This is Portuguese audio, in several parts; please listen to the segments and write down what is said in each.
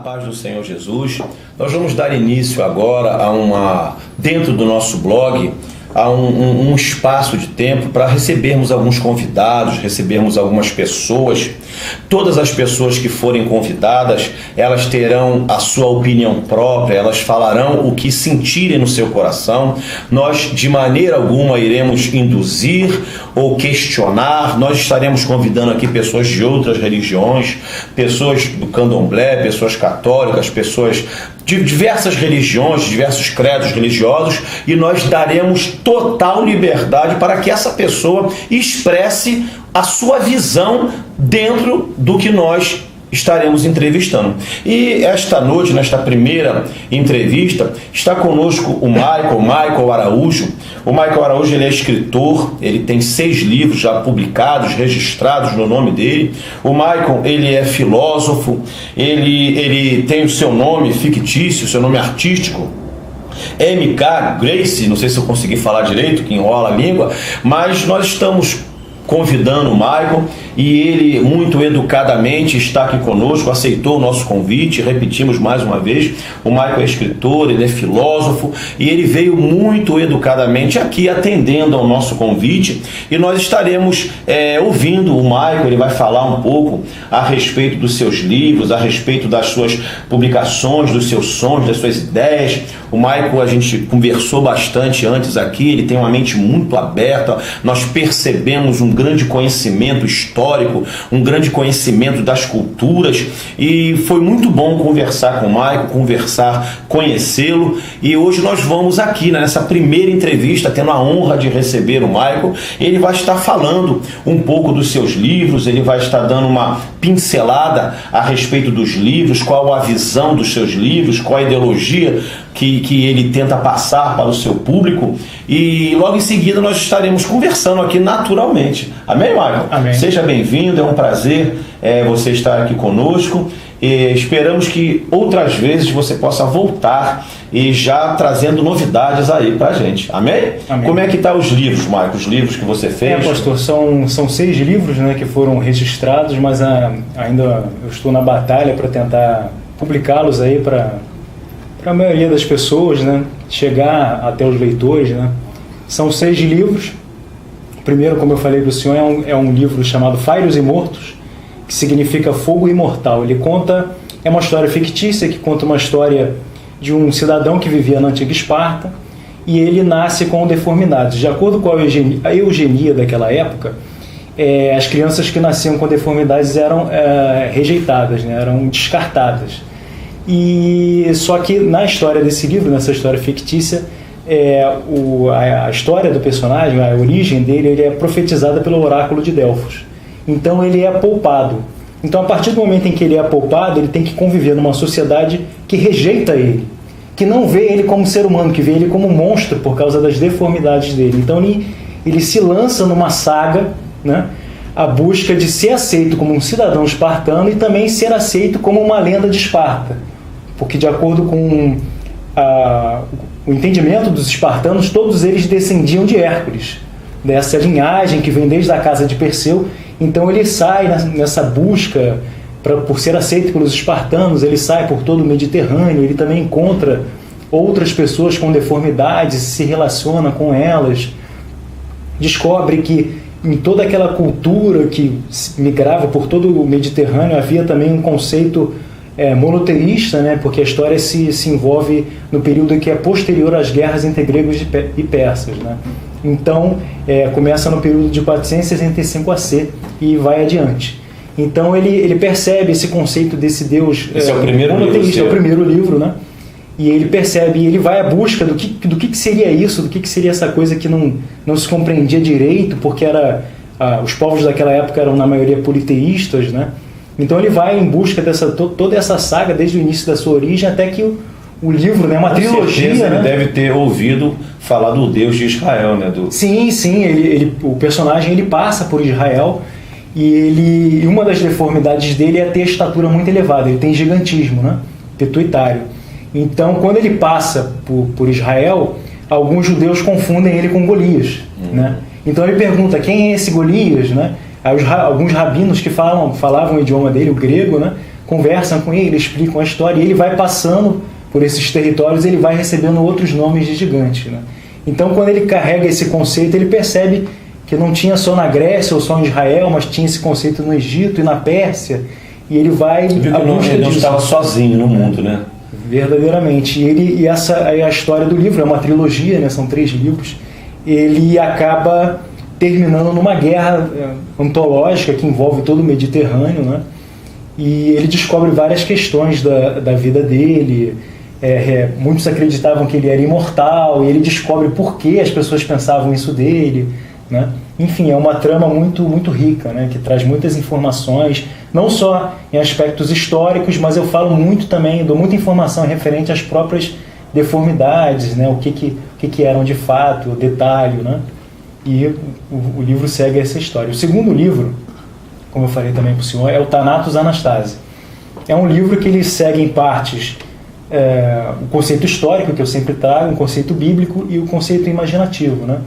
Paz do Senhor Jesus. Nós vamos dar início agora dentro do nosso blog, a um espaço de tempo para recebermos alguns convidados, recebermos algumas pessoas. Todas as pessoas que forem convidadas, elas terão a sua opinião própria, elas falarão o que sentirem no seu coração. Nós, de maneira alguma, iremos induzir ou questionar. Nós estaremos convidando aqui pessoas de outras religiões, pessoas do candomblé, pessoas católicas, pessoas de diversas religiões, diversos credos religiosos, e nós daremos total liberdade para que essa pessoa expresse a sua visão dentro do que nós estaremos entrevistando. E esta noite, nesta primeira entrevista, está conosco o Michael Araújo. O Michael Araújo, ele é escritor, ele tem 6 livros já publicados, registrados no nome dele. O Michael, ele é filósofo, ele tem o seu nome fictício, seu nome artístico, M.K. Grace, não sei se eu consegui falar direito, que enrola a língua, mas nós estamos convidando o Michael, e ele muito educadamente está aqui conosco, aceitou o nosso convite. Repetimos mais uma vez, o Michael é escritor, ele é filósofo, e ele veio muito educadamente aqui atendendo ao nosso convite, e nós estaremos ouvindo o Michael. Ele vai falar um pouco a respeito dos seus livros, a respeito das suas publicações, dos seus sonhos, das suas ideias. O Michael, a gente conversou bastante antes aqui, ele tem uma mente muito aberta, nós percebemos um grande conhecimento histórico, um grande conhecimento das culturas, e foi muito bom conversar com o Michael, conhecê-lo. E hoje nós vamos aqui, nessa primeira entrevista, tendo a honra de receber o Michael. Ele vai estar falando um pouco dos seus livros, ele vai estar dando uma pincelada a respeito dos livros, qual a visão dos seus livros, qual a ideologia que ele tenta passar para o seu público, e logo em seguida nós estaremos conversando aqui naturalmente. Amém, Michael? Amém. Seja bem-vindo, é um prazer você estar aqui conosco, e esperamos que outras vezes você possa voltar e já trazendo novidades aí pra gente. Amém? Amém. Como é que tá os livros, Michael? Os livros que você fez? Pastor, são 6 livros, né, que foram registrados, mas ainda eu estou na batalha para tentar publicá-los aí para a maioria das pessoas, né, chegar até os leitores, né. São 6 livros. O primeiro, como eu falei para o senhor, é um livro chamado Fairos e Mortos, que significa fogo imortal. Ele é uma história fictícia que conta uma história de um cidadão que vivia na antiga Esparta, e ele nasce com deformidades. De acordo com a eugenia daquela época, as crianças que nasciam com deformidades eram rejeitadas, né, eram descartadas. E só que na história desse livro, nessa história fictícia, a história do personagem, a origem dele, ele é profetizada pelo oráculo de Delfos. Então ele é poupado. Então, a partir do momento em que ele é poupado, ele tem que conviver numa sociedade que rejeita ele, que não vê ele como ser humano, que vê ele como monstro por causa das deformidades dele. Então ele se lança numa saga, né, a busca de ser aceito como um cidadão espartano e também ser aceito como uma lenda de Esparta. Porque, de acordo com o entendimento dos espartanos, todos eles descendiam de Hércules, dessa linhagem que vem desde a casa de Perseu. Então ele sai nessa busca por ser aceito pelos espartanos, ele sai por todo o Mediterrâneo, ele também encontra outras pessoas com deformidades, se relaciona com elas, descobre que em toda aquela cultura que migrava por todo o Mediterrâneo havia também um conceito monoteísta, né? Porque a história se envolve no período que é posterior às guerras entre gregos e persas, né? Então, começa no período de 465 AC e vai adiante. Então, ele percebe esse conceito desse Deus esse é o primeiro monoteísta, é o primeiro livro, né? E ele percebe, e ele vai à busca do que seria isso, do que seria essa coisa que não se compreendia direito, porque os povos daquela época eram, na maioria, politeístas, né? Então ele vai em busca toda essa saga, desde o início da sua origem, até que o livro, né, uma trilogia... Ele deve ter ouvido falar do Deus de Israel, né? Sim, o personagem ele passa por Israel, e uma das deformidades dele é ter a estatura muito elevada, ele tem gigantismo, né? Pituitário. Então, quando ele passa por Israel, alguns judeus confundem ele com Golias, né? Então ele pergunta, quem é esse Golias, né? Aí alguns rabinos que falavam o idioma dele, o grego, né? Conversam com ele, explicam a história, e ele vai passando por esses territórios, ele vai recebendo outros nomes de gigante, né? Então, quando ele carrega esse conceito, ele percebe que não tinha só na Grécia ou só em Israel, mas tinha esse conceito no Egito e na Pérsia, e ele vai... Ele não estava sozinho no mundo, né? Verdadeiramente. E essa é a história do livro, é uma trilogia, né? São 3 livros. Ele acaba terminando numa guerra ontológica que envolve todo o Mediterrâneo, né? E ele descobre várias questões da vida dele. Muitos acreditavam que ele era imortal, e ele descobre por que as pessoas pensavam isso dele, né? Enfim, é uma trama muito, muito rica, né? Que traz muitas informações, não só em aspectos históricos, mas eu falo muito também, dou muita informação referente às próprias deformidades, né? O que eram de fato, o detalhe, né? E o livro segue essa história. O segundo livro, como eu falei também para o senhor, é o Thanatos Anastase. É um livro que ele segue em partes o conceito histórico, que eu sempre trago, um conceito bíblico e o conceito imaginativo, né?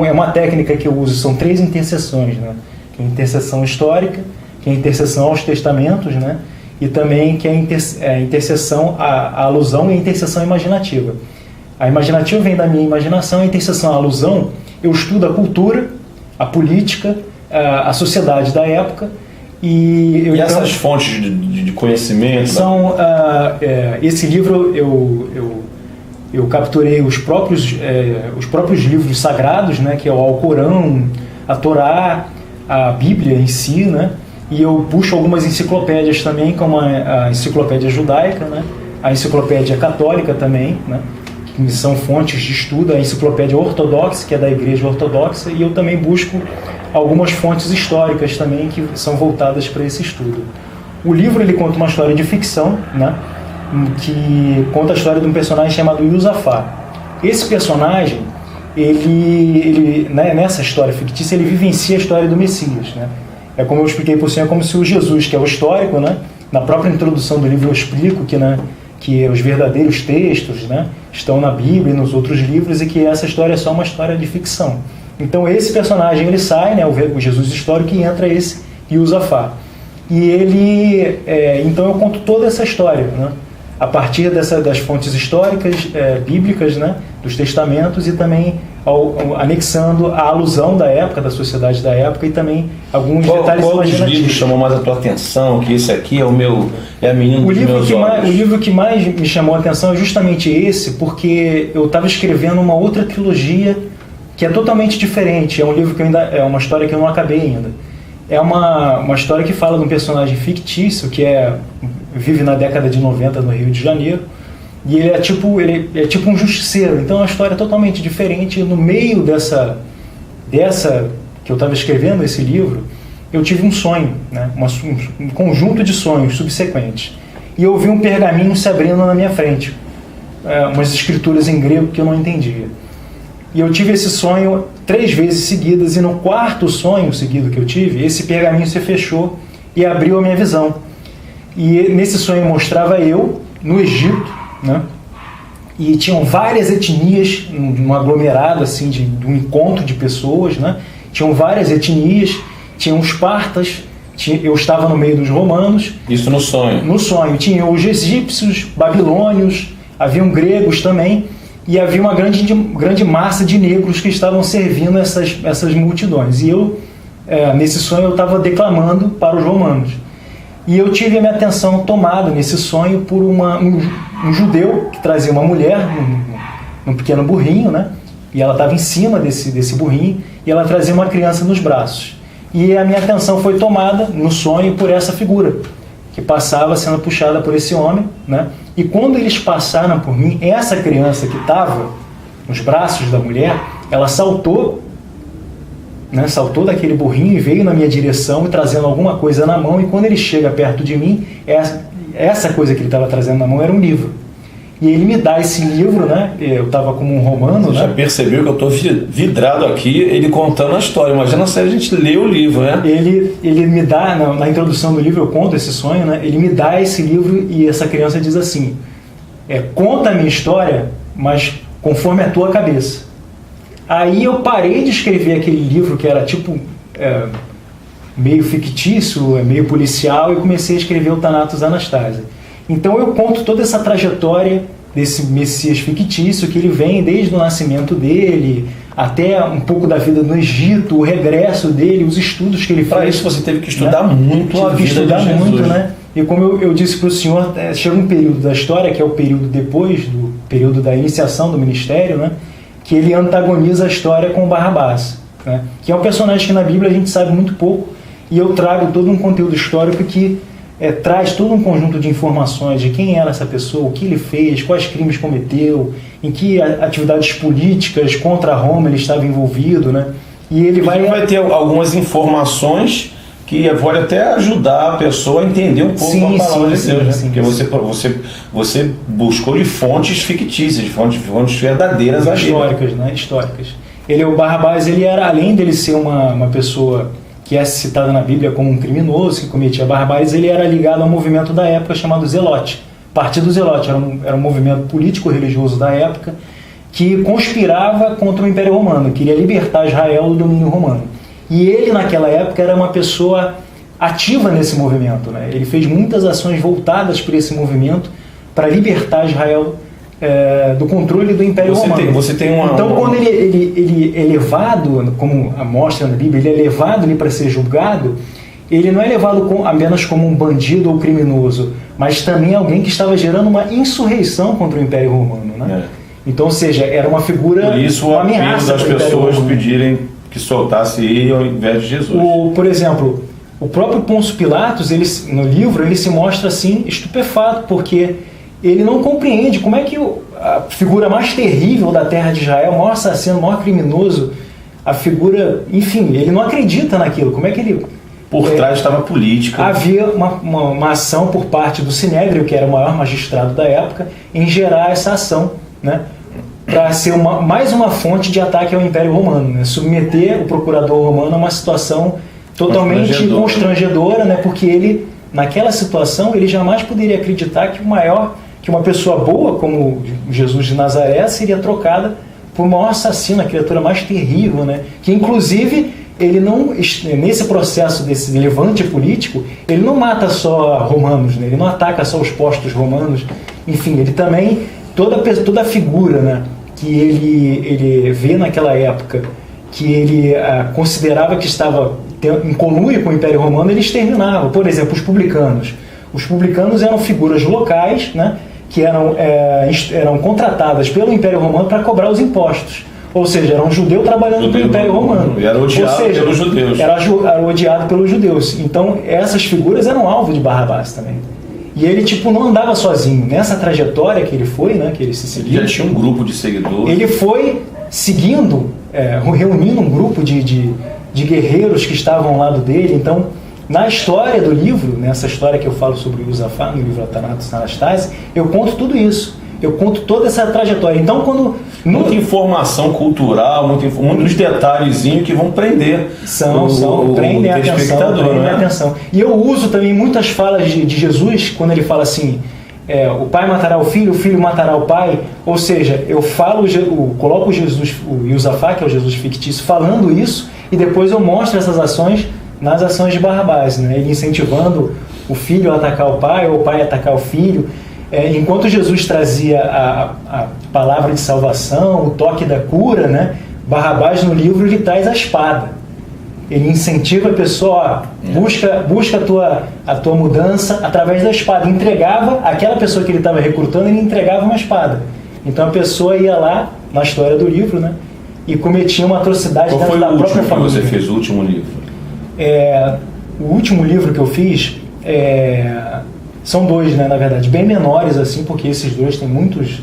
É uma técnica que eu uso, são 3 interseções, né? Que é a interseção histórica, que é a interseção aos testamentos, né? E também que é a interseção, a alusão e a interseção imaginativa. A imaginativa vem da minha imaginação, a interseção, a alusão, eu estudo a cultura, a política, a sociedade da época. E essas fontes de conhecimento? São, esse livro eu capturei os próprios livros sagrados, né, que é o Alcorão, a Torá, a Bíblia em si, né, e eu puxo algumas enciclopédias também, como a enciclopédia judaica, né, a enciclopédia católica também, né, que são fontes de estudo, a enciclopédia ortodoxa, que é da Igreja Ortodoxa, e eu também busco algumas fontes históricas também que são voltadas para esse estudo. O livro ele conta uma história de ficção, né, que conta a história de um personagem chamado Iosafá. Esse personagem, ele né, nessa história fictícia, ele vivencia a história do Messias, né? É como eu expliquei por cima, é como se o Jesus, que é o histórico, né, na própria introdução do livro eu explico que os verdadeiros textos, né, estão na Bíblia e nos outros livros, e que essa história é só uma história de ficção. Então esse personagem ele sai, né, o Jesus histórico, e entra esse Iosafá. E ele, então eu conto toda essa história, né, a partir das fontes históricas, bíblicas, né, dos testamentos, e também anexando a alusão da época, da sociedade da época, e também alguns detalhes imaginativos. Qual dos livros chamou mais a tua atenção? Que esse aqui é a menina dos meus olhos? O livro que mais me chamou a atenção é justamente esse, porque eu estava escrevendo uma outra trilogia que é totalmente diferente. É um livro que é uma história que eu não acabei ainda. É uma história que fala de um personagem fictício que vive na década de 90 no Rio de Janeiro, e ele é tipo um justiceiro. Então é uma história totalmente diferente. No meio dessa que eu estava escrevendo esse livro, eu tive um sonho, né? Um conjunto de sonhos subsequentes, e eu vi um pergaminho se abrindo na minha frente, umas escrituras em grego que eu não entendia. E eu tive esse sonho 3 vezes seguidas, e no 4º sonho seguido que eu tive, esse pergaminho se fechou e abriu a minha visão. E nesse sonho mostrava eu no Egito, né? E tinham várias etnias, um aglomerado assim de um encontro de pessoas, né? Tinham várias etnias, tinham os partas, eu estava no meio dos romanos. Isso no sonho? No sonho. Tinha os egípcios, babilônios, haviam gregos também, e havia uma grande massa de negros que estavam servindo essas multidões. E eu, nesse sonho, eu estava declamando para os romanos. E eu tive a minha atenção tomada nesse sonho por um judeu que trazia uma mulher num pequeno burrinho, né? E ela estava em cima desse burrinho, e ela trazia uma criança nos braços. E a minha atenção foi tomada no sonho por essa figura, que passava sendo puxada por esse homem, né? E quando eles passaram por mim, essa criança que estava nos braços da mulher, ela saltou, né? Saltou daquele burrinho e veio na minha direção, trazendo alguma coisa na mão, e quando ele chega perto de mim, essa coisa que ele estava trazendo na mão era um livro. E ele me dá esse livro, né? Eu estava como um romano. Você já percebeu que eu estou vidrado aqui, ele contando a história. Imagina se a gente lê o livro, né? Ele me dá, na introdução do livro eu conto esse sonho, né? Ele me dá esse livro e essa criança diz assim: conta a minha história, mas conforme a tua cabeça. Aí eu parei de escrever aquele livro que era tipo meio fictício, meio policial, e comecei a escrever o Thanatos Anastasia. Então eu conto toda essa trajetória desse Messias fictício, que ele vem desde o nascimento dele, até um pouco da vida no Egito, o regresso dele, os estudos que ele fez. Para isso você teve que estudar, né? Muito a vida de Jesus. Estudar muito, né? E como eu disse para o senhor, chega um período da história, que é o período depois do período da iniciação do ministério, né? Que ele antagoniza a história com Barrabás, né? Que é um personagem que na Bíblia a gente sabe muito pouco, e eu trago todo um conteúdo histórico que traz todo um conjunto de informações de quem era essa pessoa, o que ele fez, quais crimes cometeu, em que atividades políticas contra Roma ele estava envolvido, né? E ele vai ter algumas informações que pode até ajudar a pessoa a entender um pouco a palavra de Deus, né? Porque você buscou de fontes fictícias, de fontes verdadeiras, históricas, né? Históricas. O Barrabás, ele era, além dele ser uma pessoa que é citada na Bíblia como um criminoso que cometia barbáries, ele era ligado a um movimento da época chamado Zelote. Partido Zelote era um movimento político-religioso da época que conspirava contra o Império Romano, queria libertar Israel do domínio romano. E ele, naquela época, era uma pessoa ativa nesse movimento, né? Ele fez muitas ações voltadas para esse movimento, para libertar Israel do controle do Império Romano. Então, quando ele é levado, como mostra na Bíblia, ele é levado para ser julgado, ele não é levado apenas como um bandido ou criminoso, mas também alguém que estava gerando uma insurreição contra o Império Romano, né? Então, ou seja, era uma figura, por isso, uma ameaça das pessoas pedirem que soltasse ele ao invés de Jesus. Por exemplo, o próprio Pôncio Pilatos, no livro, ele se mostra assim estupefato, porque ele não compreende como é que a figura mais terrível da terra de Israel, o maior assassino, o maior criminoso, a figura, enfim, ele não acredita naquilo. Como é que ele... Por trás estava a política. Havia uma ação por parte do Sinédrio, que era o maior magistrado da época, em gerar essa ação, né, para ser mais uma fonte de ataque ao Império Romano, né, submeter o procurador romano a uma situação totalmente constrangedora, né, porque ele, naquela situação, ele jamais poderia acreditar que uma pessoa boa, como Jesus de Nazaré, seria trocada por um maior assassino, a criatura mais terrível, né? Que inclusive ele não, nesse processo desse levante político, ele não mata só romanos, né? Ele não ataca só os postos romanos, enfim, ele também, toda a figura, né, que ele vê naquela época, que ele considerava que estava em conluio com o Império Romano, ele exterminava. Por exemplo, os publicanos. Os publicanos eram figuras locais, né, que eram contratadas pelo Império Romano para cobrar os impostos. Ou seja, era um judeu trabalhando para o Império Romano. E era odiado pelos judeus. Era odiado pelos judeus. Então, essas figuras eram alvo de Barrabás também. E ele, não andava sozinho. Nessa trajetória que ele foi, né, que ele se seguiu... Já tinha um grupo de seguidores. Ele foi seguindo, reunindo um grupo de guerreiros que estavam ao lado dele. Então, na história do livro, nessa história que eu falo sobre o Josafá, no livro Thanatos Anastasia, eu conto tudo isso. Eu conto toda essa trajetória. Então, quando... Muita informação cultural, muitos detalhezinhos que vão prender prendem a atenção. E eu uso também muitas falas de Jesus, quando ele fala assim, o pai matará o filho matará o pai. Ou seja, eu coloco o Jesus, o Iosafá, que é o Jesus fictício, falando isso, e depois eu mostro essas ações nas ações de Barrabás, né? Ele incentivando o filho a atacar o pai, ou o pai a atacar o filho. Enquanto Jesus trazia a palavra de salvação, o toque da cura, né? Barrabás no livro ele traz a espada. Ele incentiva a pessoa, busca a tua mudança através da espada. Entregava, aquela pessoa que ele estava recrutando, ele entregava uma espada. Então a pessoa ia lá, na história do livro, né? E cometia uma atrocidade dentro da própria família. Qual foi o último que você fez, o último livro? O último livro que eu fiz... São dois, né, na verdade, bem menores, assim, porque esses dois têm muitos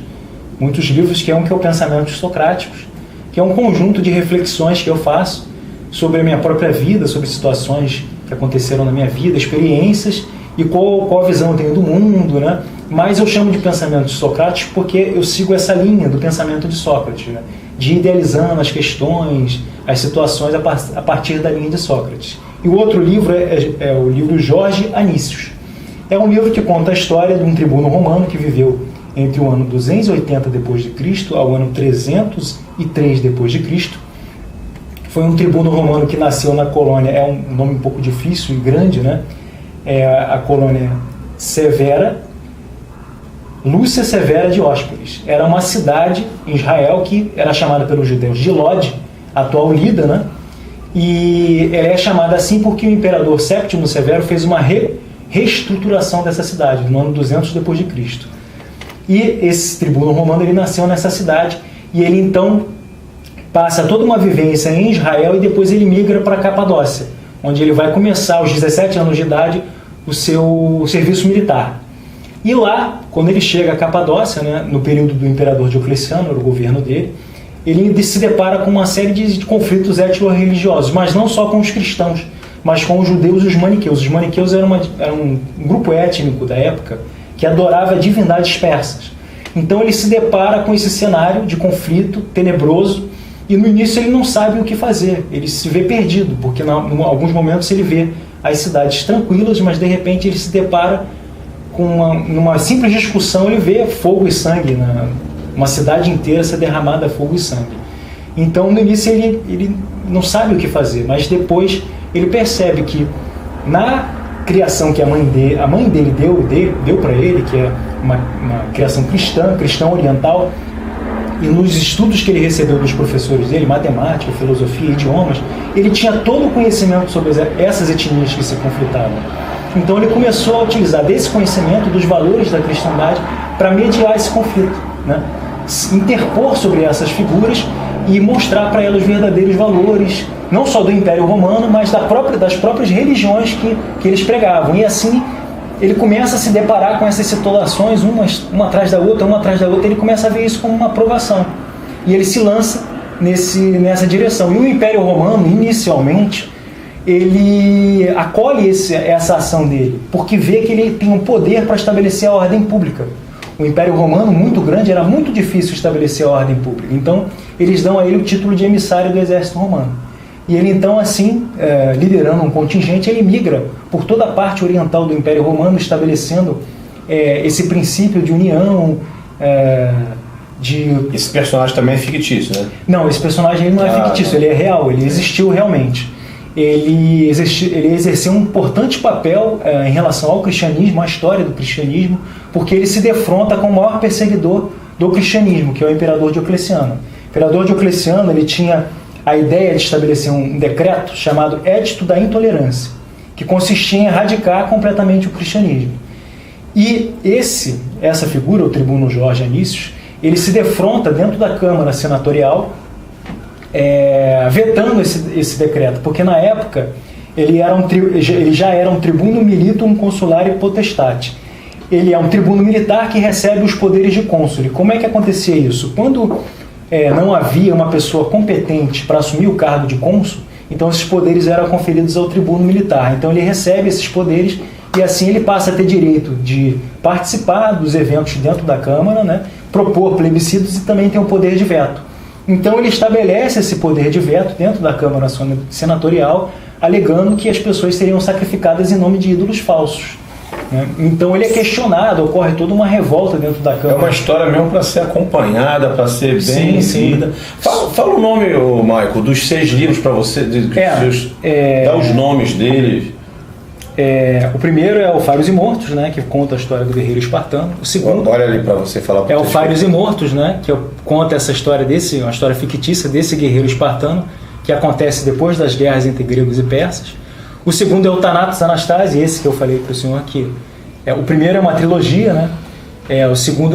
livros, que é um que é o Pensamentos Socráticos, que é um conjunto de reflexões que eu faço sobre a minha própria vida, sobre situações que aconteceram na minha vida, experiências, e qual a visão eu tenho do mundo, né? Mas eu chamo de Pensamentos Socráticos porque eu sigo essa linha do pensamento de Sócrates, né? De ir idealizando as questões, as situações a partir da linha de Sócrates. E o outro livro é o livro Jorge Anícios. É um livro que conta a história de um tribuno romano que viveu entre o ano 280 d.C. ao ano 303 d.C. Foi um tribuno romano que nasceu na colônia, é um nome um pouco difícil e grande, né? A colônia Lúcia Severa Dióspolis. Era uma cidade em Israel que era chamada pelos judeus de Lod, atual Lida, né? E ela é chamada assim porque o imperador Séptimo Severo fez uma reestruturação dessa cidade, no ano 200 d.C. E esse tribuno romano, ele nasceu nessa cidade, e ele então passa toda uma vivência em Israel, e depois ele migra para a Capadócia, onde ele vai começar, aos 17 anos de idade, o seu serviço militar. E lá, quando ele chega à Capadócia, né, no período do imperador Diocleciano, era o governo dele, ele se depara com uma série de conflitos étnico-religiosos, mas não só com os cristãos, mas com os judeus e os maniqueus. Os maniqueus eram um grupo étnico da época que adorava divindades persas. Então ele se depara com esse cenário de conflito tenebroso, e no início ele não sabe o que fazer, ele se vê perdido, porque em alguns momentos ele vê as cidades tranquilas, mas de repente ele se depara com numa simples discussão, ele vê fogo e sangue, uma cidade inteira ser derramada fogo e sangue. Então no início ele não sabe o que fazer, mas depois ele percebe que na criação que a mãe dele deu para ele, que é uma criação cristã oriental, e nos estudos que ele recebeu dos professores dele, matemática, filosofia, idiomas, ele tinha todo o conhecimento sobre essas etnias que se conflitavam. Então ele começou a utilizar desse conhecimento, dos valores da cristandade, para mediar esse conflito, né? Interpor sobre essas figuras e mostrar para elas os verdadeiros valores, não só do Império Romano, mas das próprias religiões que eles pregavam. E assim ele começa a se deparar com essas situações, uma atrás da outra, ele começa a ver isso como uma provação. E ele se lança nessa direção. E o Império Romano, inicialmente, ele acolhe essa ação dele, porque vê que ele tem um poder para estabelecer a ordem pública. O Império Romano, muito grande, era muito difícil estabelecer a ordem pública. Então, eles dão a ele o título de emissário do exército romano. E ele, então, assim, liderando um contingente, ele migra por toda a parte oriental do Império Romano, estabelecendo esse princípio de união, Esse personagem também é fictício, né? Não, esse personagem ele não é fictício, ele é real, ele existiu realmente. Ele exerceu um importante papel em relação ao cristianismo, à história do cristianismo, porque ele se defronta com o maior perseguidor do cristianismo, que é o imperador Diocleciano. O imperador Diocleciano, ele tinha a ideia de estabelecer um decreto chamado Édito da Intolerância, que consistia em erradicar completamente o cristianismo. E essa figura, o tribuno Jorge Anícios, ele se defronta dentro da Câmara Senatorial, vetando esse decreto, porque na época ele já era um tribuno militum consulare potestate. Ele é um tribuno militar que recebe os poderes de cônsule. Como é que acontecia isso? Quando não havia uma pessoa competente para assumir o cargo de cônsul, então esses poderes eram conferidos ao tribuno militar. Então ele recebe esses poderes e assim ele passa a ter direito de participar dos eventos dentro da Câmara, né, propor plebiscitos e também tem o poder de veto. Então ele estabelece esse poder de veto dentro da Câmara Senatorial, alegando que as pessoas seriam sacrificadas em nome de ídolos falsos. Então ele é questionado, ocorre toda uma revolta dentro da Câmara. É uma história mesmo para ser acompanhada, para ser bem lida. Fala o nome, Michael, dos 6 livros para você, dá os nomes deles. O primeiro é o Fários e Mortos, né, que conta a história do guerreiro espartano. O segundo olha ali para você falar. É o Fários e Mortos, né, que conta essa história uma história fictícia desse guerreiro espartano que acontece depois das guerras entre gregos e persas. O segundo é o Thanatos Anastasi, esse que eu falei para o senhor aqui. O primeiro é uma trilogia, né?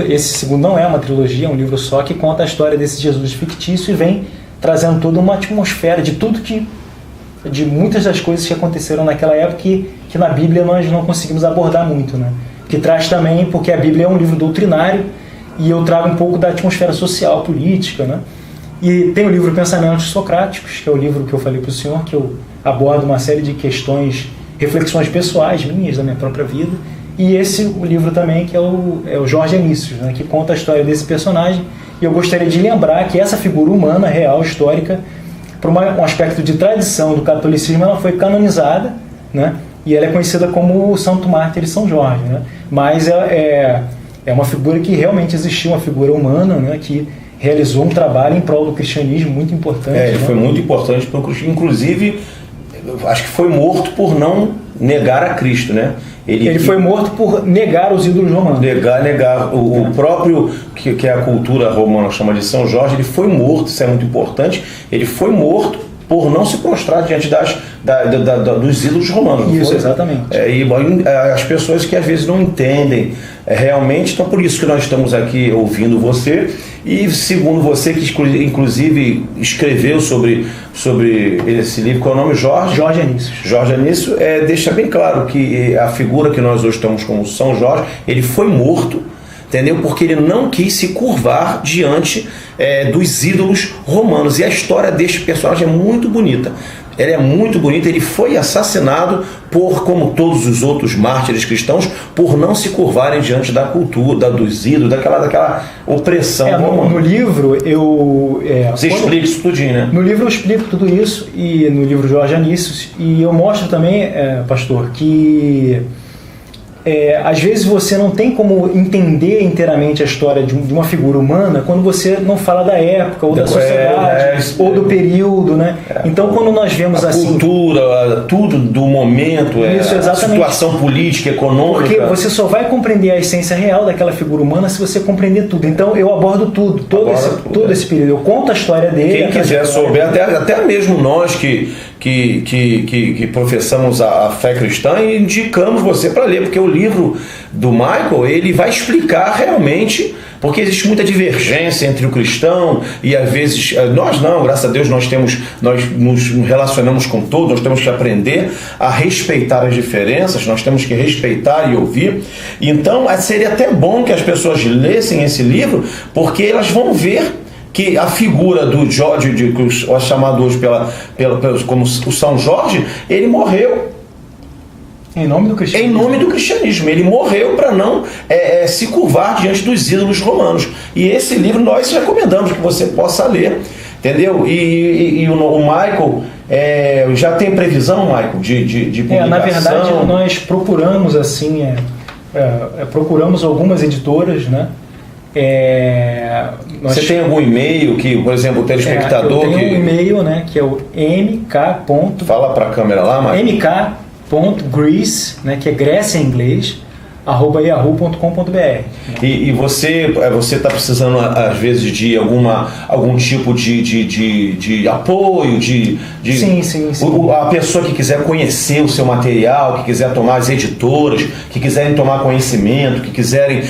Esse segundo não é uma trilogia, é um livro só que conta a história desse Jesus fictício e vem trazendo toda uma atmosfera de de muitas das coisas que aconteceram naquela época que na Bíblia nós não conseguimos abordar muito, né? Que traz também, porque a Bíblia é um livro doutrinário e eu trago um pouco da atmosfera social, política, né? E tem o livro Pensamentos Socráticos, que é o livro que eu falei para o senhor, que eu abordo uma série de questões, reflexões pessoais minhas, da minha própria vida. E o livro também, que é o Jorge Anícios, né, que conta a história desse personagem. E eu gostaria de lembrar que essa figura humana, real, histórica, por um aspecto de tradição do catolicismo, ela foi canonizada, né, e ela é conhecida como o Santo Mártir de São Jorge. Né, mas é uma figura que realmente existiu, uma figura humana, né, que realizou um trabalho em prol do cristianismo muito importante. Ele foi muito importante para o cristianismo. Inclusive, acho que foi morto por não negar a Cristo, né? Ele foi morto por negar os ídolos romanos. Negar. O próprio, que a cultura romana chama de São Jorge, ele foi morto, isso é muito importante, ele foi morto por não se prostrar diante dos ídolos romanos. Isso, exatamente. E as pessoas que às vezes não entendem realmente, então por isso que nós estamos aqui ouvindo você, e segundo você, que inclusive escreveu sobre esse livro, qual é o nome? Jorge Anícios. Jorge Anícios, deixa bem claro que a figura que nós hoje estamos como São Jorge, ele foi morto, entendeu? Porque ele não quis se curvar diante dos ídolos romanos. E a história deste personagem é muito bonita. Ela é muito bonita. Ele foi assassinado como todos os outros mártires cristãos, por não se curvarem diante da cultura, dos ídolos, daquela opressão romana. No livro, você explica isso tudinho, né? No livro eu explico tudo isso, e no livro Jorge Anícios, e eu mostro também, pastor, que às vezes você não tem como entender inteiramente a história de uma figura humana quando você não fala da época, ou da sociedade, ou do período, né? Então quando nós vemos a cultura, tudo do momento, isso, a situação política, econômica. Porque você só vai compreender a essência real daquela figura humana se você compreender tudo. Então eu abordo todo esse período. Eu conto a história dele. Quem quiser souber, até mesmo nós que professamos a fé cristã, e indicamos você para ler, porque o livro do Michael, ele vai explicar realmente, porque existe muita divergência entre o cristão e às vezes nós não, graças a Deus nós nos relacionamos com todos, nós temos que aprender a respeitar as diferenças, nós temos que respeitar e ouvir. Então seria até bom que as pessoas lessem esse livro, porque elas vão ver que a figura do Jorge, chamado hoje como o São Jorge, ele morreu em nome do cristianismo. Em nome do cristianismo. Ele morreu para não se curvar diante dos ídolos romanos. E esse livro nós recomendamos que você possa ler, entendeu? E o Michael, já tem previsão, Michael, de publicação? Na verdade, nós procuramos assim, procuramos algumas editoras, né? Você tem algum e-mail que, por exemplo, o telespectador... eu tenho um e-mail, né, que é o mk. Fala para a câmera lá, Michael. mk.greece, né, que é Grécia em inglês, @yahoo.com.br. E você está precisando, às vezes, de algum tipo de apoio? Sim. A pessoa que quiser conhecer o seu material, que quiser tomar, as editoras, que quiserem tomar conhecimento, que quiserem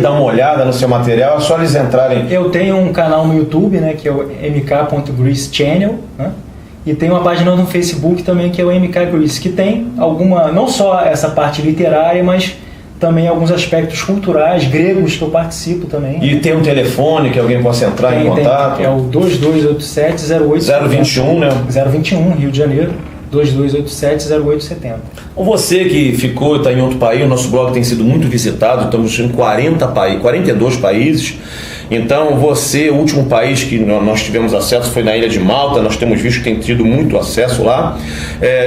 dar uma olhada no seu material, é só eles entrarem. Eu tenho um canal no YouTube, né, que é o mk.greece channel, né? E tem uma página no Facebook também, que é o MK Greece, que tem não só essa parte literária, mas também alguns aspectos culturais, gregos, que eu participo também. E tem um telefone que alguém possa entrar em contato? É o 2287-08... 021, né? 021, Rio de Janeiro. 2287-0870. Você que ficou, está em outro país, o nosso blog tem sido muito visitado, estamos em 42 países. Então você, o último país que nós tivemos acesso foi na Ilha de Malta, nós temos visto que tem tido muito acesso lá.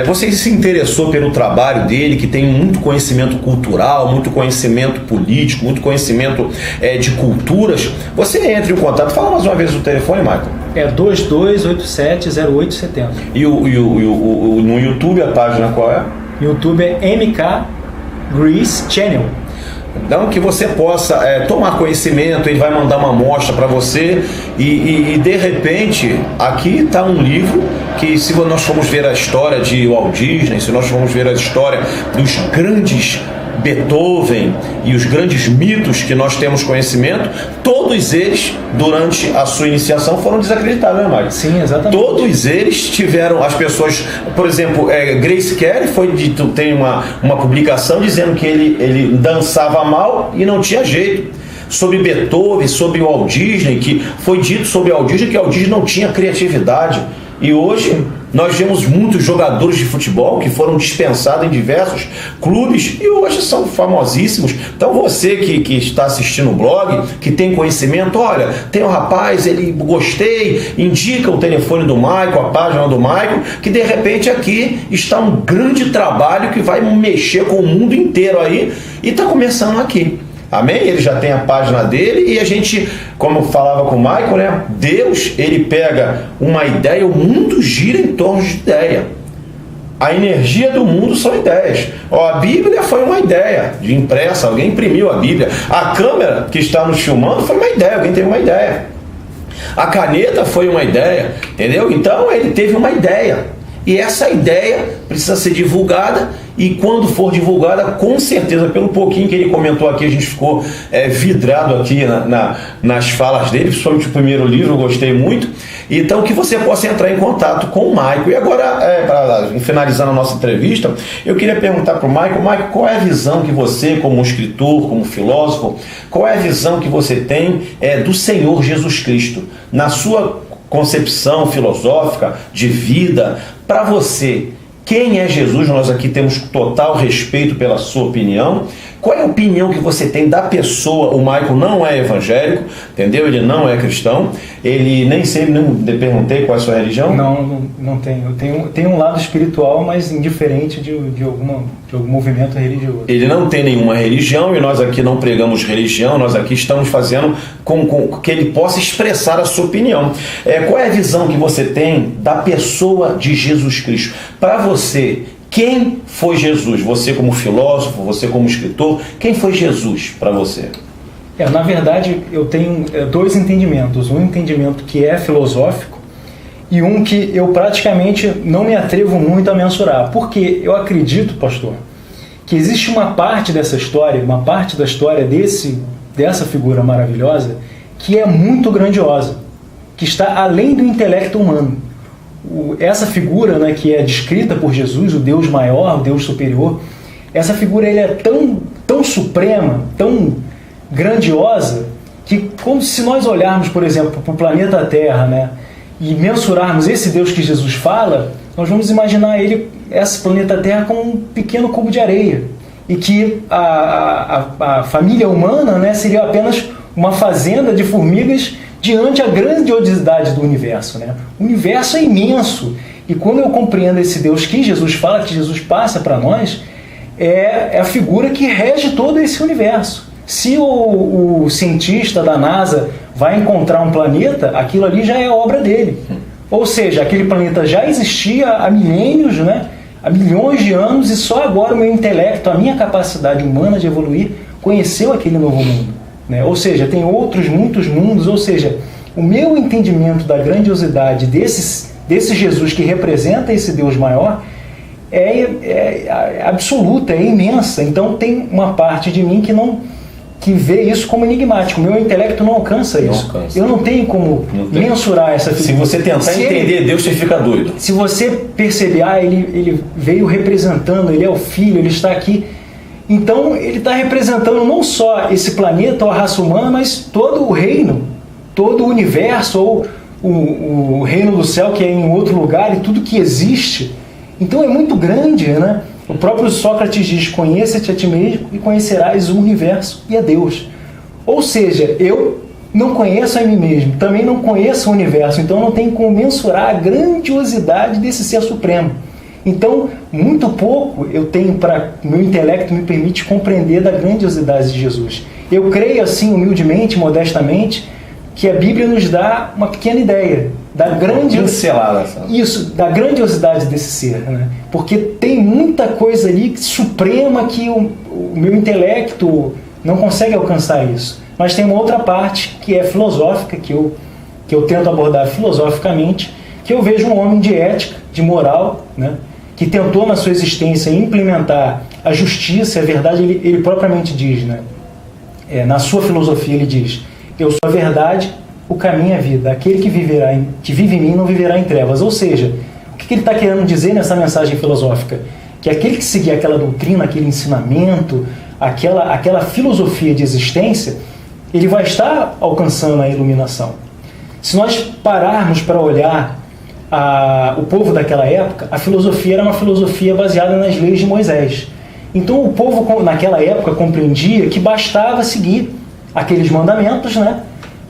Você se interessou pelo trabalho dele, que tem muito conhecimento cultural, muito conhecimento político, muito conhecimento de culturas. Você entra em contato, fala mais uma vez o telefone, Michael. É 2287-0870. E no YouTube a página qual é? YouTube é MK Greece Channel. Então, que você possa tomar conhecimento, ele vai mandar uma amostra para você e de repente, aqui está um livro que, se nós formos ver a história de Walt Disney, se nós formos ver a história dos grandes Beethoven e os grandes mitos que nós temos conhecimento, todos eles, durante a sua iniciação, foram desacreditados, né, Mário? Sim, exatamente. Todos eles tiveram, as pessoas, por exemplo, Grace Kelly tem uma publicação dizendo que ele dançava mal e não tinha jeito. Sobre Beethoven, sobre Walt Disney, que foi dito sobre Walt Disney que Walt Disney não tinha criatividade. E hoje nós vemos muitos jogadores de futebol que foram dispensados em diversos clubes e hoje são famosíssimos. Então você que está assistindo o blog, que tem conhecimento, olha, tem um rapaz, ele gostei, indica o telefone do Michael, a página do Michael, que de repente aqui está um grande trabalho que vai mexer com o mundo inteiro aí e está começando aqui. Amém? Ele já tem a página dele e a gente, como eu falava com o Michael, né? Deus, ele pega uma ideia, o mundo gira em torno de ideia. A energia do mundo são ideias. A Bíblia foi uma ideia de impressa, alguém imprimiu a Bíblia. A câmera que está nos filmando foi uma ideia, alguém teve uma ideia. A caneta foi uma ideia, entendeu? Então ele teve uma ideia. E essa ideia precisa ser divulgada e quando for divulgada, com certeza, pelo pouquinho que ele comentou aqui, a gente ficou vidrado aqui nas falas dele, principalmente o primeiro livro, eu gostei muito. Então, que você possa entrar em contato com o Michael. E agora, finalizando a nossa entrevista, eu queria perguntar para o Michael, qual é a visão que você, como escritor, como filósofo, qual é a visão que você tem do Senhor Jesus Cristo, na sua concepção filosófica, de vida, para você? Quem é Jesus? Nós aqui temos total respeito pela sua opinião. Qual é a opinião que você tem da pessoa? O Michael não é evangélico, entendeu? Ele não é cristão. Ele nem sempre, não perguntei qual é a sua religião. Não tenho. Eu tenho um lado espiritual, mas indiferente de algum movimento religioso. Ele não tem nenhuma religião e nós aqui não pregamos religião, nós aqui estamos fazendo com que ele possa expressar a sua opinião. Qual é a visão que você tem da pessoa de Jesus Cristo? Para você, quem foi Jesus? Você como filósofo, você como escritor, quem foi Jesus para você? Na verdade, eu tenho dois entendimentos. Um entendimento que é filosófico e um que eu praticamente não me atrevo muito a mensurar. Porque eu acredito, pastor, que existe uma parte dessa história, uma parte da história dessa figura maravilhosa que é muito grandiosa, que está além do intelecto humano. Essa figura, né, que é descrita por Jesus, o Deus maior, o Deus superior, essa figura ele é tão suprema, tão grandiosa, que se nós olharmos, por exemplo, para o planeta Terra, né, e mensurarmos esse Deus que Jesus fala, nós vamos imaginar esse planeta Terra como um pequeno cubo de areia, e que a família humana, né, seria apenas uma fazenda de formigas diante a grandiosidade do universo, né? O universo é imenso. E quando eu compreendo esse Deus que Jesus fala, que Jesus passa para nós, é a figura que rege todo esse universo. Se o cientista da NASA vai encontrar um planeta, aquilo ali já é obra dele. Ou seja, aquele planeta já existia há milênios, né? Há milhões de anos, e só agora o meu intelecto, a minha capacidade humana de evoluir, conheceu aquele novo mundo. Ou seja, tem muitos mundos, ou seja, o meu entendimento da grandiosidade desse Jesus que representa esse Deus maior é absoluta, é imensa. Então tem uma parte de mim que vê isso como enigmático. O meu intelecto não alcança isso. Eu não tenho como mensurar essa figura. Se você tentar entender Deus, você fica doido. Se você perceber, ele veio representando, ele é o Filho, ele está aqui. Então ele está representando não só esse planeta ou a raça humana, mas todo o reino, todo o universo, ou o reino do céu que é em outro lugar, e tudo que existe. Então é muito grande, né? O próprio Sócrates diz: conheça-te a ti mesmo e conhecerás o universo e a Deus. Ou seja, eu não conheço a mim mesmo, também não conheço o universo, então não tenho como mensurar a grandiosidade desse ser supremo. Então, muito pouco eu tenho para... meu intelecto me permite compreender da grandiosidade de Jesus. Eu creio, assim, humildemente, modestamente, que a Bíblia nos dá uma pequena ideia da grandiosidade desse ser, né? Porque tem muita coisa ali suprema que o meu intelecto não consegue alcançar isso. Mas tem uma outra parte que é filosófica, que eu tento abordar filosoficamente, que eu vejo um homem de ética, de moral, né? Que tentou na sua existência implementar a justiça, a verdade. Ele propriamente diz, né? Na sua filosofia ele diz: eu sou a verdade, o caminho e a vida. Aquele que vive em mim não viverá em trevas. Ou seja, o que ele está querendo dizer nessa mensagem filosófica? Que aquele que seguir aquela doutrina, aquele ensinamento, aquela filosofia de existência, ele vai estar alcançando a iluminação. Se nós pararmos para olhar o povo daquela época, a filosofia era uma filosofia baseada nas leis de Moisés. Então o povo naquela época compreendia que bastava seguir aqueles mandamentos, né?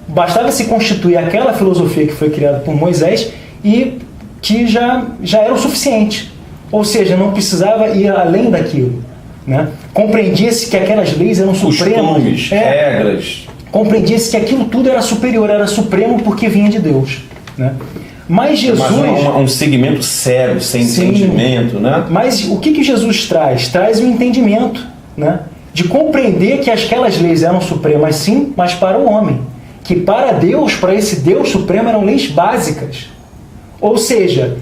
Bastava se constituir aquela filosofia que foi criada por Moisés e que já era o suficiente. Ou seja, não precisava ir além daquilo, né? Compreendia-se que aquelas leis eram supremas. Costumes, regras. Compreendia-se que aquilo tudo era superior, era supremo porque vinha de Deus, né? Mas Jesus... um segmento cego, sem entendimento, né? Mas o que Jesus traz? Traz o entendimento, né? De compreender que aquelas leis eram supremas, sim, mas para o homem. Que para Deus, para esse Deus supremo, eram leis básicas. Ou seja,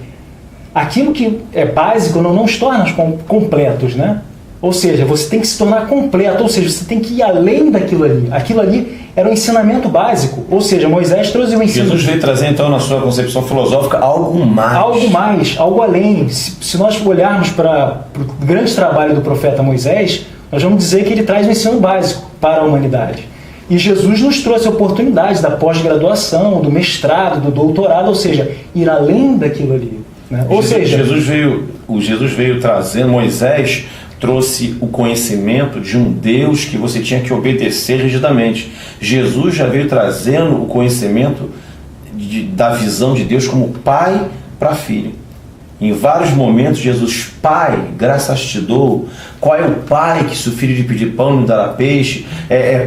aquilo que é básico não os torna completos, né? Ou seja, você tem que se tornar completo, ou seja, você tem que ir além daquilo ali. Aquilo ali era um ensinamento básico, ou seja, Moisés trouxe um ensino... Jesus veio trazer, então, na sua concepção filosófica, algo mais. Algo mais, algo além. Se nós olharmos para o grande trabalho do profeta Moisés, nós vamos dizer que ele traz um ensino básico para a humanidade. E Jesus nos trouxe a oportunidade da pós-graduação, do mestrado, do doutorado, ou seja, ir além daquilo ali, né? Ou seja, Jesus veio trazendo, Moisés trouxe o conhecimento de um Deus que você tinha que obedecer rigidamente. Jesus já veio trazendo o conhecimento da visão de Deus como pai para filho. Em vários momentos, Jesus: Pai, graças te dou. Qual é o pai que, se o filho lhe pedir pão, não dará peixe?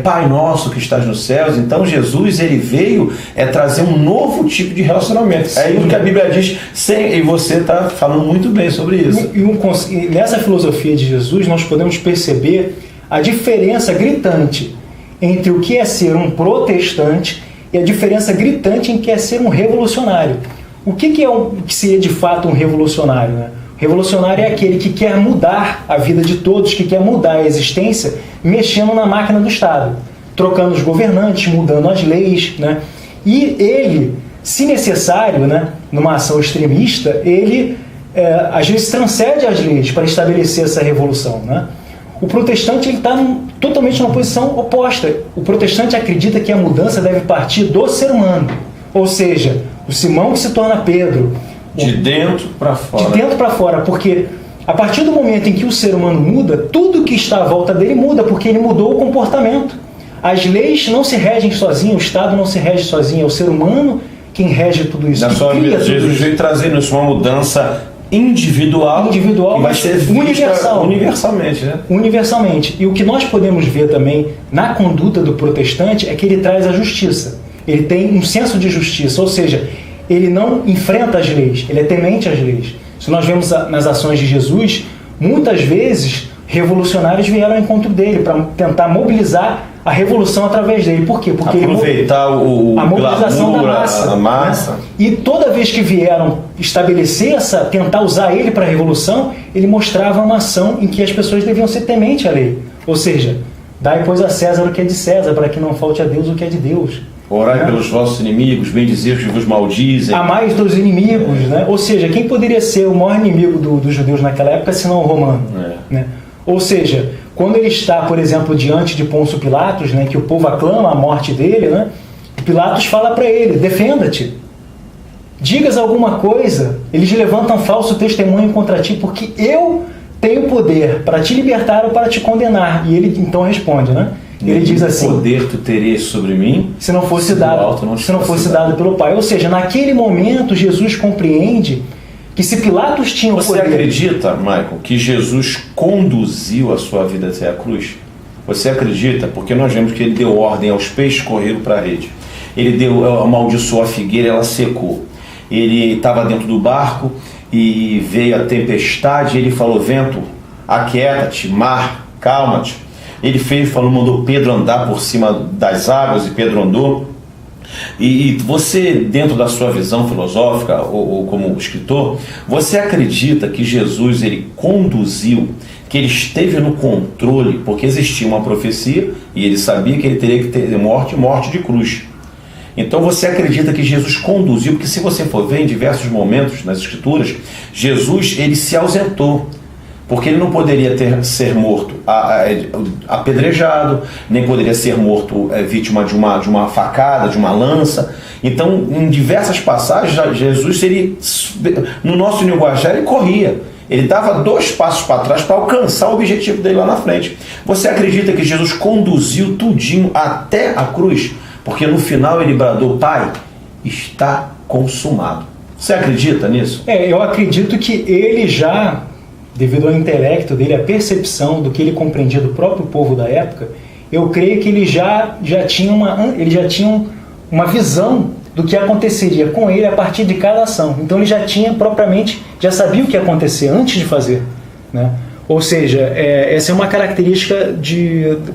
Pai nosso que estás nos céus. Então Jesus, ele veio trazer um novo tipo de relacionamento. Sim. É isso que a Bíblia diz, e você está falando muito bem sobre isso. E nessa filosofia de Jesus, nós podemos perceber a diferença gritante entre o que é ser um protestante e a diferença gritante em que é ser um revolucionário. O que seria de fato um revolucionário, né? O revolucionário é aquele que quer mudar a vida de todos, que quer mudar a existência, mexendo na máquina do Estado, trocando os governantes, mudando as leis, né? E ele, se necessário, né, numa ação extremista, ele às vezes transcende as leis para estabelecer essa revolução, né? O protestante está totalmente numa posição oposta. O protestante acredita que a mudança deve partir do ser humano, ou seja, o Simão que se torna Pedro. De dentro para fora. De dentro para fora, porque a partir do momento em que o ser humano muda, tudo que está à volta dele muda, porque ele mudou o comportamento. As leis não se regem sozinhas, o Estado não se rege sozinho, é o ser humano quem rege tudo isso. Jesus veio trazendo isso, uma mudança individual, mas ser universalmente, né? Universalmente. E o que nós podemos ver também na conduta do protestante é que ele traz a justiça. Ele tem um senso de justiça, ou seja, ele não enfrenta as leis, ele é temente às leis. Se nós vemos nas ações de Jesus, muitas vezes revolucionários vieram ao encontro dele para tentar mobilizar a revolução através dele. Por quê? Porque aproveitar a mobilização glamour, da massa. Né? E toda vez que vieram estabelecer tentar usar ele para a revolução, ele mostrava uma ação em que as pessoas deviam ser temente à lei. Ou seja, dai, pois, a César o que é de César, para que não falte a Deus o que é de Deus. Orai pelos vossos inimigos, bendizei os que vos maldizem. Amai os teus inimigos, né? Ou seja, quem poderia ser o maior inimigo dos judeus naquela época, senão o romano? Né? Ou seja, quando ele está, por exemplo, diante de Pôncio Pilatos, né, que o povo aclama a morte dele, né, Pilatos fala para ele: defenda-te. digas alguma coisa, eles levantam falso testemunho contra ti, porque eu tenho poder para te libertar ou para te condenar. E ele então responde, né? Ele diz assim: poder tu terias sobre mim se não fosse dado pelo Pai. Ou seja, naquele momento Jesus compreende que se Pilatos tinha o poder... Você acredita, Michael, que Jesus conduziu a sua vida até a cruz? Você acredita? Porque nós vemos que ele deu ordem aos peixes correram para a rede. Ele amaldiçoou a figueira, ela secou. Ele estava dentro do barco e veio a tempestade, ele falou: vento, aquieta-te, mar, calma-te. Ele mandou Pedro andar por cima das águas, e Pedro andou. E você, dentro da sua visão filosófica ou como escritor, você acredita que Jesus ele conduziu, que ele esteve no controle, porque existia uma profecia e ele sabia que ele teria que ter morte de cruz. Então você acredita que Jesus conduziu, porque se você for ver em diversos momentos nas escrituras, Jesus ele se ausentou, porque ele não poderia ser morto apedrejado, nem poderia ser morto vítima de uma facada, de uma lança. Então, em diversas passagens, Jesus, no nosso linguajar, ele corria. Ele dava 2 passos para trás para alcançar o objetivo dele lá na frente. Você acredita que Jesus conduziu tudinho até a cruz? Porque no final ele bradou: Pai, está consumado. Você acredita nisso? Eu acredito que ele já, devido ao intelecto dele, a percepção do que ele compreendia do próprio povo da época, eu creio que ele já tinha uma visão do que aconteceria com ele a partir de cada ação. Então ele já sabia o que ia acontecer antes de fazer, né? Ou seja, essa é uma característica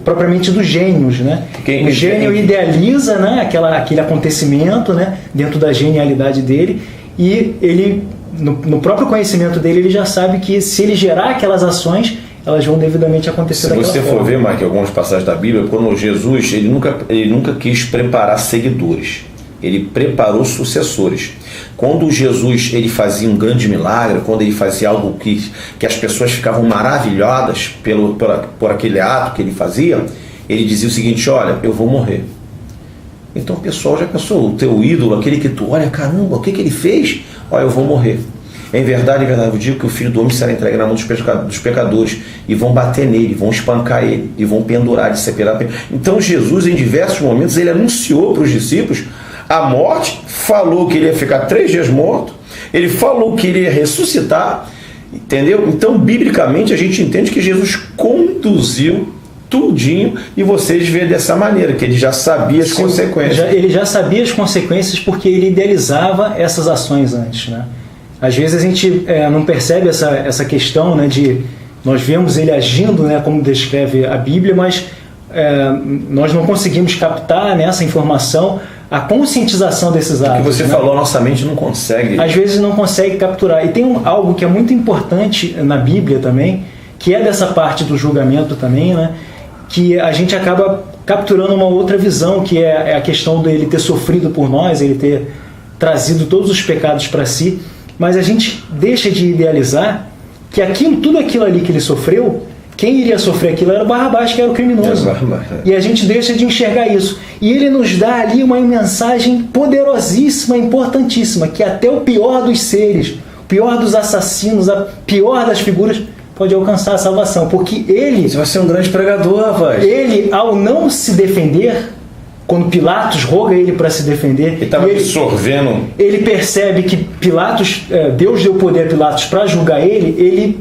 propriamente dos gênios, né? O gênio idealiza, né, aquele acontecimento, né, dentro da genialidade dele, e ele, no próprio conhecimento dele, ele já sabe que se ele gerar aquelas ações, elas vão devidamente acontecer daquela forma. Se você for ver, Mike, algumas passagens da Bíblia, quando Jesus ele nunca quis preparar seguidores, ele preparou sucessores. Quando Jesus ele fazia um grande milagre, quando ele fazia algo que as pessoas ficavam maravilhadas por aquele ato que ele fazia, ele dizia o seguinte: olha, eu vou morrer. Então o pessoal já pensou, o teu ídolo, aquele que tu olha, caramba, o que ele fez? Olha, eu vou morrer. Em verdade, eu digo que o Filho do Homem será entregue na mão dos pecadores, e vão bater nele, vão espancar ele, e vão pendurar, de separar. Então Jesus, em diversos momentos, ele anunciou para os discípulos a morte, falou que ele ia ficar 3 dias morto, ele falou que ele ia ressuscitar, entendeu? Então, biblicamente, a gente entende que Jesus conduziu tudinho, e vocês veem dessa maneira, que ele já sabia as consequências. Ele já sabia as consequências porque ele idealizava essas ações antes, né? Às vezes a gente não percebe essa questão, né, de nós vemos ele agindo, né, como descreve a Bíblia, mas nós não conseguimos captar nessa informação a conscientização desses atos. O que você falou, nossa mente não consegue. Às vezes não consegue capturar. E tem algo que é muito importante na Bíblia também, que é dessa parte do julgamento também, né, que a gente acaba capturando uma outra visão, que é a questão dele ter sofrido por nós, ele ter trazido todos os pecados para si, mas a gente deixa de idealizar que tudo aquilo ali que ele sofreu, quem iria sofrer aquilo era o Barrabás, que era o criminoso. E a gente deixa de enxergar isso. E ele nos dá ali uma mensagem poderosíssima, importantíssima, que até o pior dos seres, o pior dos assassinos, a pior das figuras, pode alcançar a salvação. Porque ele... Você vai ser um grande pregador, rapaz. Ele, ao não se defender, quando Pilatos roga ele para se defender, ele estava absorvendo. Ele percebe que Deus deu poder a Pilatos para julgar ele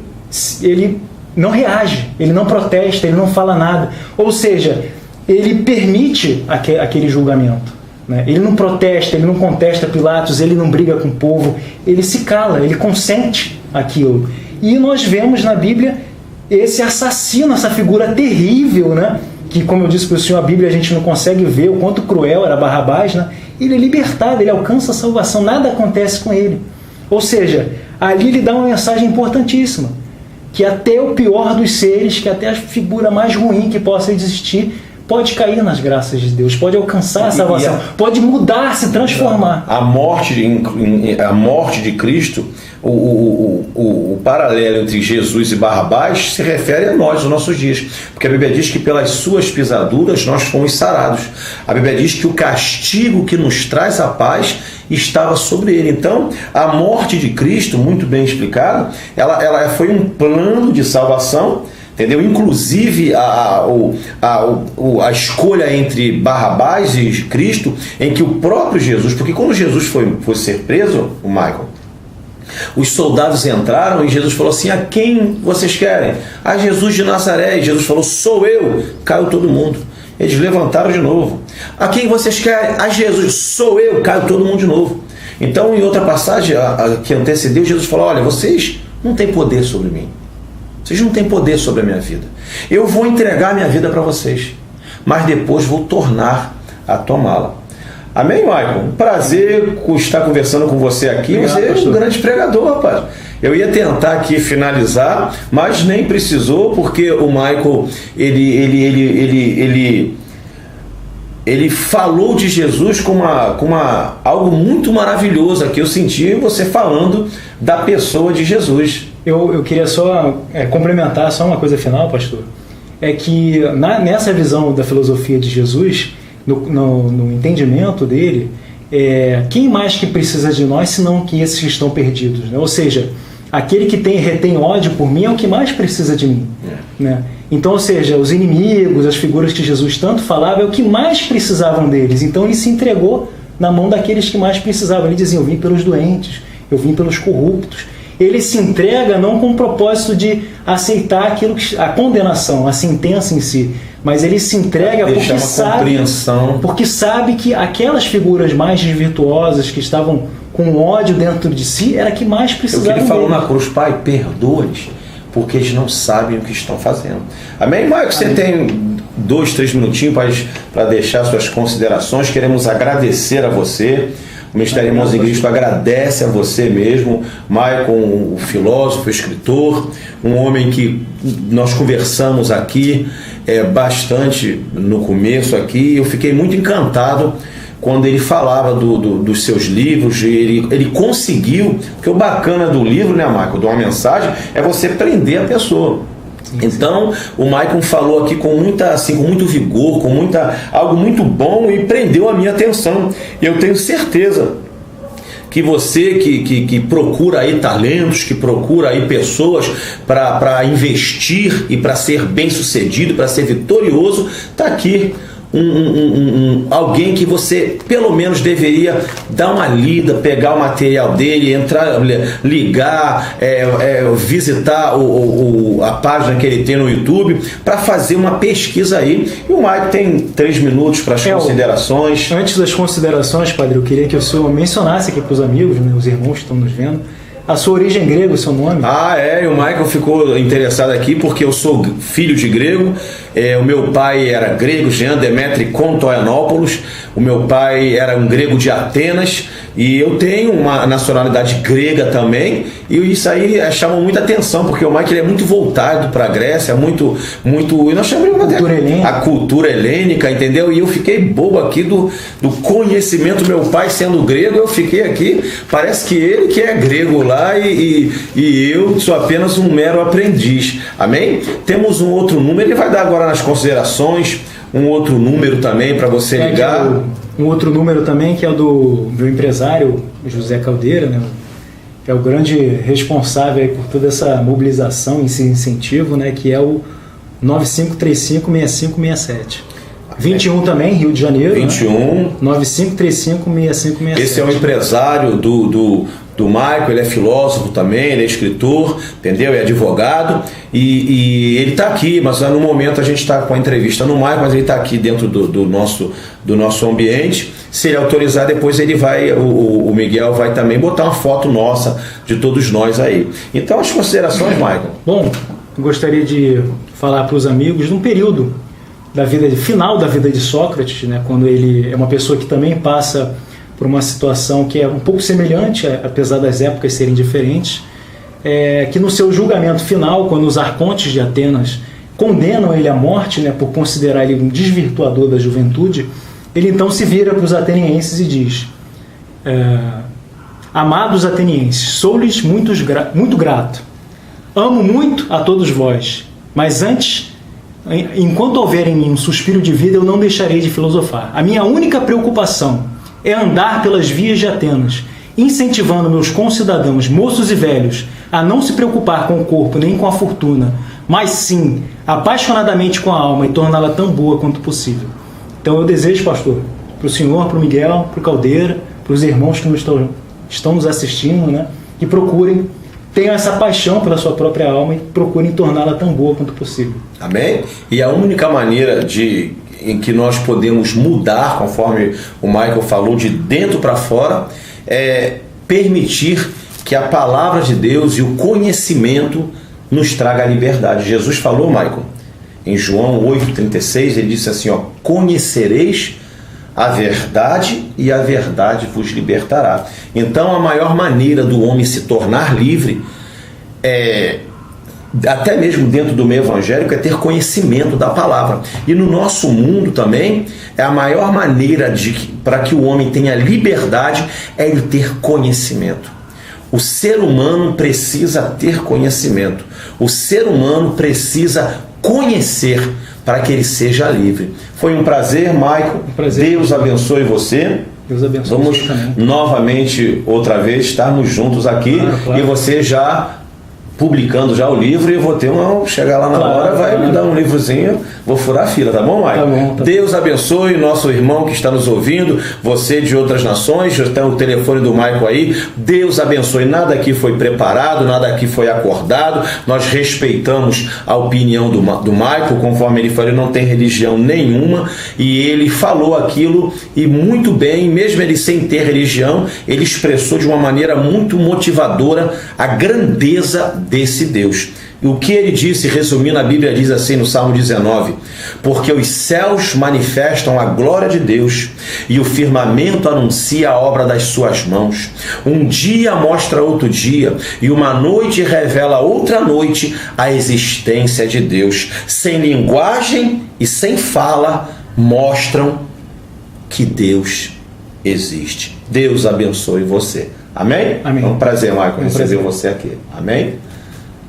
não reage, ele não protesta, ele não fala nada. Ou seja, ele permite aquele julgamento, né? Ele não protesta, ele não contesta Pilatos, ele não briga com o povo, ele se cala, ele consente aquilo. E nós vemos na Bíblia esse assassino, essa figura terrível, né? Que, como eu disse para o senhor, a Bíblia a gente não consegue ver o quanto cruel era Barrabás, né? Ele é libertado, ele alcança a salvação, nada acontece com ele. Ou seja, ali ele dá uma mensagem importantíssima, que até o pior dos seres, que até a figura mais ruim que possa existir, pode cair nas graças de Deus, pode alcançar a salvação, pode mudar, se transformar. A morte de Cristo, o paralelo entre Jesus e Barrabás se refere a nós, nos nossos dias, porque a Bíblia diz que pelas suas pisaduras nós fomos sarados. A Bíblia diz que o castigo que nos traz a paz estava sobre ele. Então, a morte de Cristo, muito bem explicada, ela foi um plano de salvação, entendeu? Inclusive a escolha entre Barrabás e Cristo, em que o próprio Jesus, porque quando Jesus foi ser preso, o Michael, os soldados entraram e Jesus falou assim: a quem vocês querem? A Jesus de Nazaré. E Jesus falou: sou eu. Caiu todo mundo. Eles levantaram de novo. A quem vocês querem? A Jesus. Sou eu. Caiu todo mundo de novo. Então, em outra passagem que antecedeu, Jesus falou: olha, vocês não têm poder sobre mim. Vocês não têm poder sobre a minha vida. Eu vou entregar a minha vida para vocês, mas depois vou tornar a tomá-la. Amém, Michael? Um prazer estar conversando com você aqui. Obrigado, você é um grande pregador, rapaz. Eu ia tentar aqui finalizar, mas nem precisou, porque o Michael, ele falou de Jesus com algo muito maravilhoso aqui. Eu senti você falando da pessoa de Jesus. Eu queria só complementar só uma coisa final, pastor. É que nessa visão da filosofia de Jesus, no entendimento dele, quem mais que precisa de nós senão que esses que estão perdidos, né? Ou seja, aquele que retém ódio por mim é o que mais precisa de mim, né? Então, ou seja, os inimigos, as figuras que Jesus tanto falava, é o que mais precisavam deles. Então ele se entregou na mão daqueles que mais precisavam. Ele dizia: eu vim pelos doentes, eu vim pelos corruptos. Ele se entrega não com o propósito de aceitar a condenação, a sentença em si, mas ele se entrega porque sabe que aquelas figuras mais desvirtuosas que estavam com ódio dentro de si era que mais precisavam dele. Ele falou na cruz: Pai, perdoa-lhes, porque eles não sabem o que estão fazendo. Amém, Marcos? Você tem 2-3 minutinhos para deixar suas considerações. Queremos agradecer a você. O Ministério Irmãos em Cristo agradece a você mesmo, Michael, o filósofo, o escritor, um homem que nós conversamos aqui bastante no começo aqui. Eu fiquei muito encantado quando ele falava dos seus livros. Ele conseguiu, porque o bacana do livro, né, Michael, de uma mensagem, é você prender a pessoa. Então, o Michael falou aqui com muito vigor, algo muito bom, e prendeu a minha atenção. Eu tenho certeza que você que procura aí talentos, que procura aí pessoas para investir e para ser bem sucedido, para ser vitorioso, está aqui alguém que você pelo menos deveria dar uma lida, pegar o material dele, entrar, ligar, visitar a página que ele tem no YouTube para fazer uma pesquisa aí. E o Mike tem 3 minutos para as considerações. Antes das considerações, padre, eu queria que o senhor mencionasse aqui para os amigos, né, os irmãos que estão nos vendo, a sua origem grega, o seu nome. E o Michael ficou interessado aqui porque eu sou filho de grego. O meu pai era grego, Jean Demetri Kontoianopoulos. O meu pai era um grego de Atenas. E eu tenho uma nacionalidade grega também. E isso aí chama muita atenção, porque o Michael é muito voltado para a Grécia, muito, e nós chamamos a cultura helênica, entendeu? E eu fiquei bobo aqui do conhecimento. Meu pai sendo grego, eu fiquei aqui, parece que ele que é grego lá e eu sou apenas um mero aprendiz. Amém? Temos um outro número, ele vai dar agora nas considerações um outro número também para você ligar. Um outro número também, que é o do meu empresário José Caldeira, né? Que é o grande responsável aí por toda essa mobilização, esse incentivo, né? Que é o 95356567. 21 também, Rio de Janeiro. 21. Né? 95356567. Esse é um empresário do Michael, ele é filósofo também, ele é escritor, entendeu? É advogado e ele está aqui, mas no momento a gente está com a entrevista no Michael, mas ele está aqui dentro do nosso ambiente. Se ele autorizar, depois ele vai, o Miguel vai também botar uma foto nossa de todos nós aí. Então, as considerações, Michael. Bom, eu gostaria de falar para os amigos de um período final da vida de Sócrates, né, quando ele é uma pessoa que também passa por uma situação que é um pouco semelhante, apesar das épocas serem diferentes, que no seu julgamento final, quando os arcontes de Atenas condenam ele à morte, né, por considerar ele um desvirtuador da juventude, ele então se vira para os atenienses e diz: amados atenienses, sou-lhes muito grato, amo muito a todos vós, mas antes, enquanto houver em mim um suspiro de vida, eu não deixarei de filosofar. A minha única preocupação é andar pelas vias de Atenas, incentivando meus concidadãos, moços e velhos, a não se preocupar com o corpo nem com a fortuna, mas sim apaixonadamente com a alma e torná-la tão boa quanto possível. Então eu desejo, pastor, para o senhor, para o Miguel, para o Caldeira, para os irmãos que estão nos assistindo, né, que procurem, tenham essa paixão pela sua própria alma e procurem torná-la tão boa quanto possível. Amém? E a única maneira em que nós podemos mudar, conforme o Michael falou, de dentro para fora, é permitir que a palavra de Deus e o conhecimento nos traga a liberdade. Jesus falou, Michael, em João 8,36, ele disse assim, conhecereis a verdade e a verdade vos libertará. Então a maior maneira do homem se tornar livre, até mesmo dentro do meio evangélico, é ter conhecimento da palavra. E no nosso mundo também, a maior maneira para que o homem tenha liberdade é ele ter conhecimento. O ser humano precisa ter conhecimento. O ser humano precisa conhecer para que ele seja livre. Foi um prazer, Michael. Deus abençoe você. Deus abençoe. Vamos novamente, outra vez, estarmos juntos aqui. Claro. E você já publicando já o livro, e eu vou ter chegar lá na hora, vai me dar um livrozinho, vou furar a fila, tá bom, Michael? Tá bom. Deus abençoe o nosso irmão que está nos ouvindo, você de outras nações, já tem o telefone do Michael aí. Deus abençoe. Nada aqui foi preparado, nada aqui foi acordado, nós respeitamos a opinião do Michael, conforme ele falou, ele não tem religião nenhuma, e ele falou aquilo, e muito bem, mesmo ele sem ter religião, ele expressou de uma maneira muito motivadora a grandeza desse Deus. E o que ele disse, resumindo, a Bíblia diz assim no Salmo 19: porque os céus manifestam a glória de Deus e o firmamento anuncia a obra das suas mãos. Um dia mostra outro dia e uma noite revela outra noite a existência de Deus. Sem linguagem e sem fala mostram que Deus existe. Deus abençoe você. Amém? Amém. É um prazer, Michael, receber você aqui. Amém?